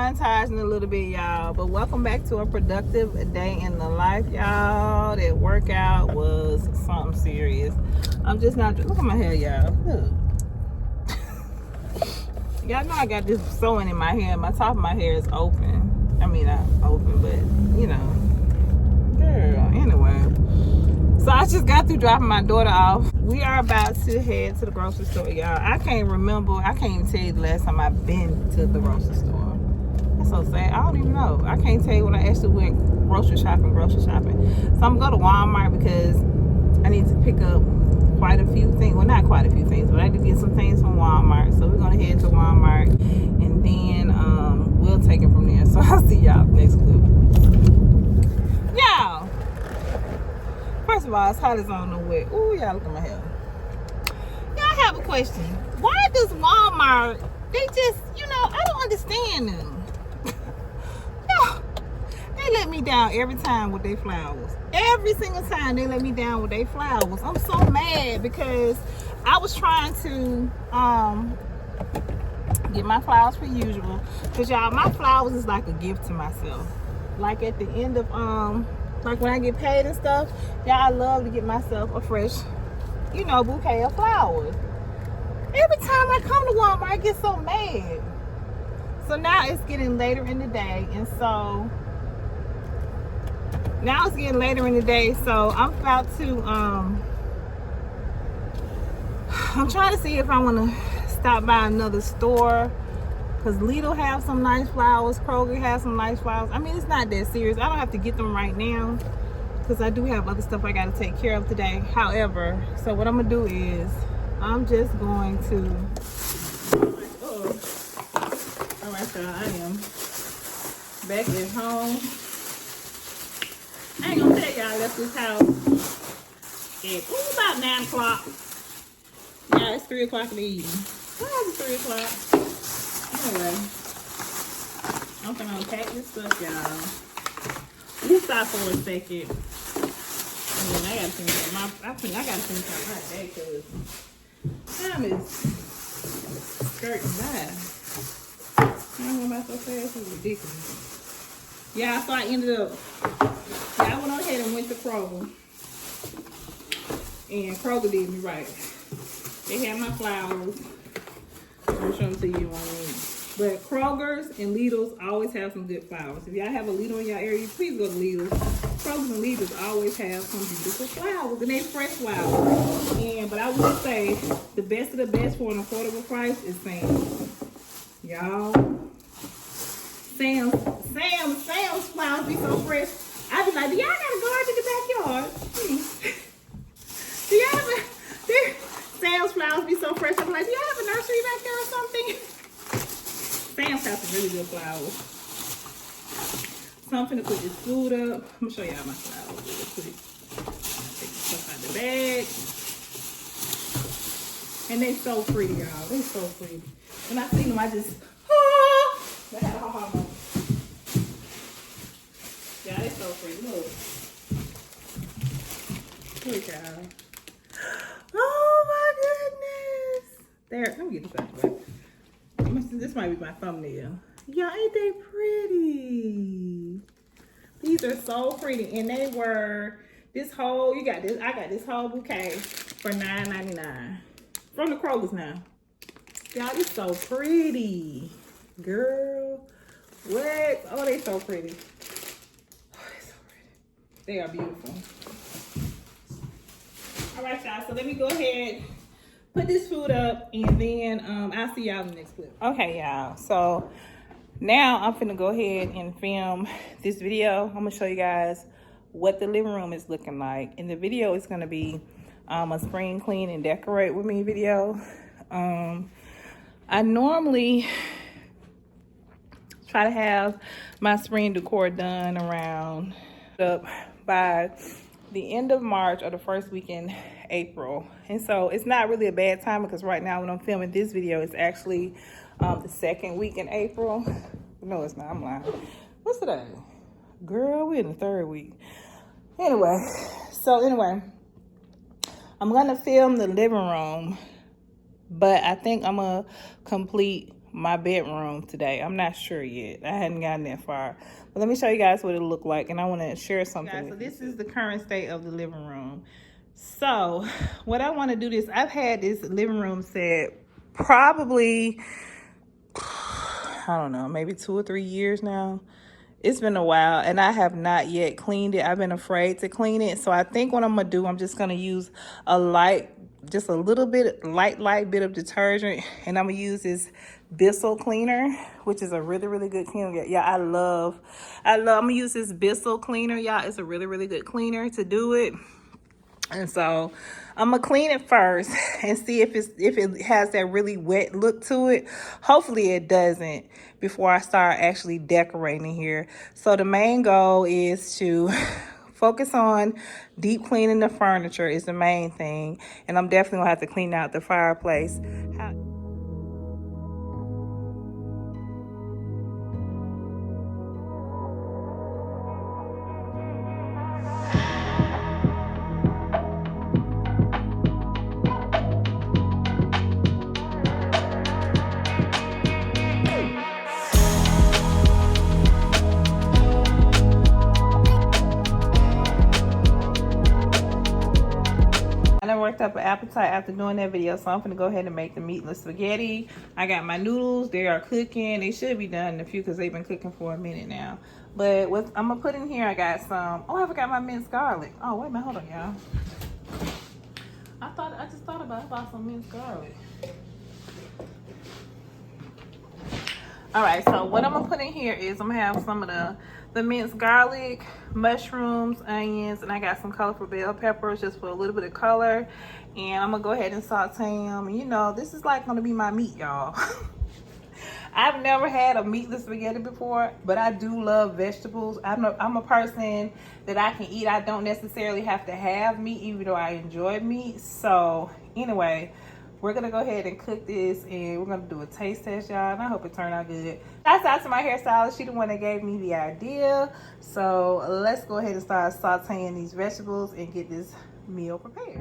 montaging a little bit, y'all, but welcome back to a productive day in the life, y'all. That workout was something serious. I'm just not, look at my hair, y'all. Look. Y'all know I got this sewing in my hair. My top of my hair is open. I mean, not open, but you know. Girl, anyway. So I just got through dropping my daughter off. We are about to head to the grocery store, y'all. I can't remember. I can't even tell you the last time I've been to the grocery store. That's so sad. I don't even know. I can't tell you when I actually went grocery shopping. So I'm going to go to Walmart because I need to pick up quite a few things. Well, not quite a few things, but I need to get some things from Walmart. So we're going to head to Walmart and then we'll take it from there. So I'll see y'all next clip. Y'all. First of all, it's hot as on the way. Ooh, y'all look at my hair. Y'all have a question. Why does Walmart, they just, you know, I don't understand them. No, they let me down every time with their flowers. Every single time they let me down with their flowers. I'm so mad because I was trying to get my flowers per usual. Because y'all, my flowers is like a gift to myself. Like at the end of like when I get paid and stuff, y'all, I love to get myself a fresh, you know, bouquet of flowers. Every time I come to Walmart, I get so mad. So now it's getting later in the day, and so now it's getting later in the day, so I'm about to I'm trying to see if I want to stop by another store. Because Lidl have some nice flowers. Kroger has some nice flowers. I mean, it's not that serious. I don't have to get them right now. Because I do have other stuff I got to take care of today. However, so what I'm going to do is, I'm just going to... Alright, so I am back at home. I ain't going to tell y'all I left this house at about 9 o'clock. Yeah, it's 3 o'clock in the evening. Why is it 3 o'clock? Anyway, I'm gonna unpack this stuff, y'all. Let's stop for a second. I gotta finish out my day because time is skirting by. I'm going by so fast, it's ridiculous. Yeah, so I ended up, I went on ahead and went to Kroger. And Kroger did me right. They had my flowers. I'm showing them to you on it. But Kroger's and Lidl's always have some good flowers. If y'all have a Lidl in your area, please go to Lidl's. Kroger's and Lidl's always have some beautiful flowers, and they fresh flowers. But I would say the best of the best for an affordable price is Sam's. Y'all, Sam's flowers be so fresh. I be like, do y'all got a garden in the backyard? Do y'all have a... Sam's flowers be so fresh. I'm like, do y'all have a nursery back there or something? Sam's has some really good flowers. So I'm finna put this food up. I'm gonna show y'all my flowers real quick. Take the stuff out the bag. And they so pretty, y'all. They so pretty. When I see them, I just, they had a ha-ha moment. Yeah, they so pretty. Look, y'all. Oh my goodness. There, let me get this out the way. This might be my thumbnail. Y'all, ain't they pretty? These are so pretty. And they were this whole, I got this whole bouquet for $9.99. From the Kroger's now. Y'all, it's so pretty. Girl. What? Oh, they so pretty. Oh, they so pretty. They are beautiful. All right, y'all, so let me go ahead, put this food up, and then I'll see y'all in the next clip. Okay, y'all, so now I'm finna go ahead and film this video. I'm gonna show you guys what the living room is looking like. In the video, it's gonna be a spring clean and decorate with me video. I normally try to have my spring decor done around by the end of March or the first week in April. And so it's not really a bad time because right now when I'm filming this video, it's actually the second week in April. No, it's not. I'm lying. What's today? Girl, we're in the third week. Anyway, I'm gonna film the living room, but I think I'm gonna complete my bedroom today. I'm not sure yet. I hadn't gotten that far. But let me show you guys what it looked like, and I want to share something with you. So this is the current state of the living room. So what I want to do is, I've had this living room set probably, I don't know, maybe 2 or 3 years now. It's been a while, and I have not yet cleaned it. I've been afraid to clean it. So I think what I'm gonna do, I'm just gonna use just a little bit, light bit of detergent, and I'm gonna use this Bissell cleaner, which is a really good cleaner. Yeah, I'm gonna use this Bissell cleaner, y'all. It's a really good cleaner to do it. And so I'm gonna clean it first and see if it has that really wet look to it. Hopefully it doesn't, before I start actually decorating here. So the main goal is to focus on deep cleaning the furniture is the main thing. And I'm definitely gonna have to clean out the fireplace. I worked up an appetite after doing that video, so I'm gonna go ahead and make the meatless spaghetti. I got my noodles, they are cooking. They should be done in a few because they've been cooking for a minute now. But what I'm gonna put in here, I got some, I forgot my minced garlic. Oh, wait a minute, hold on, y'all. I just thought about some minced garlic. All right, so what I'm gonna put in here is I'm gonna have some of the minced garlic, mushrooms, onions, and I got some colorful bell peppers just for a little bit of color. And I'm gonna go ahead and saute them. And you know, this is like gonna be my meat, y'all. I've never had a meatless spaghetti before, but I do love vegetables. I'm a person that I can eat. I don't necessarily have to have meat, even though I enjoy meat. So anyway, we're gonna go ahead and cook this, and we're gonna do a taste test, y'all, and I hope it turned out good. Shouts out to my hairstylist. She the one that gave me the idea. So let's go ahead and start sauteing these vegetables and get this meal prepared.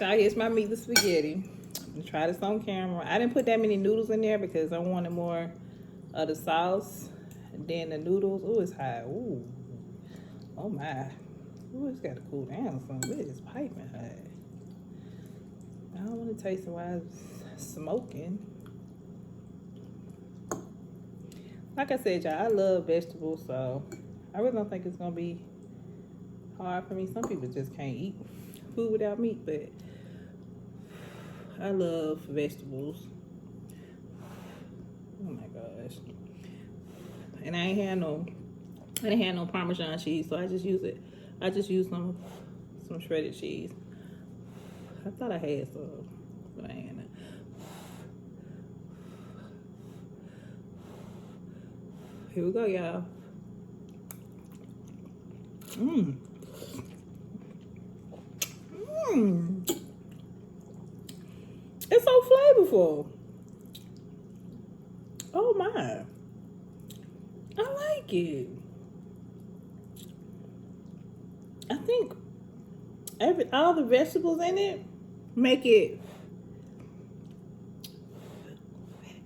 Y'all, here's my meatless spaghetti. I'm gonna try this on camera. I didn't put that many noodles in there because I wanted more of the sauce than the noodles. Oh, it's hot. Ooh, oh my. Ooh, it's gotta cool down some. It is piping hot. I don't want to taste it while it's smoking. Like I said, y'all, I love vegetables, so I really don't think it's gonna be hard for me. Some people just can't eat food without meat, but I love vegetables. Oh my gosh. And I didn't have no Parmesan cheese, so I just used some shredded cheese. I thought I had some, but I ain't. Here we go, y'all. Mmm. Mmm. It's so flavorful. Oh my. I like it. I think all the vegetables in it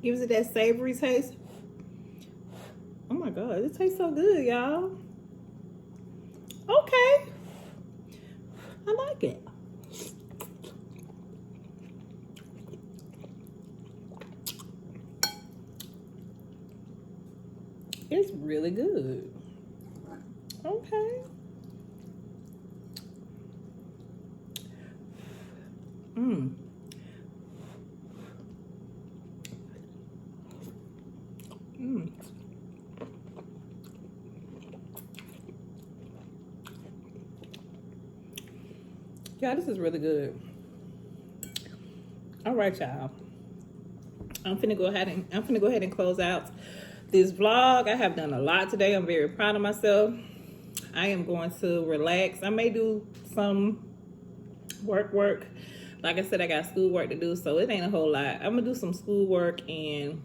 gives it that savory taste. Oh my god, it tastes so good, y'all. Okay. I like it. It's really good. Okay. Mmm. Mmm. Yeah, this is really good. All right, y'all. I'm finna go ahead and close out this vlog. I have done a lot today. I'm very proud of myself. I am going to relax. I may do some work. Like I said, I got schoolwork to do, so it ain't a whole lot. I'm gonna do some schoolwork and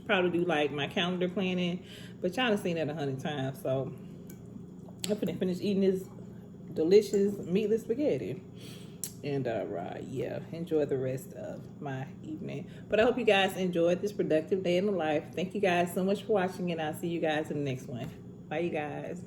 probably do like my calendar planning, but y'all have seen that 100 times, so I'm finna finish eating this delicious meatless spaghetti. And yeah, enjoy the rest of my evening. But I hope you guys enjoyed this productive day in the life. Thank you guys so much for watching, and I'll see you guys in the next one. Bye, you guys.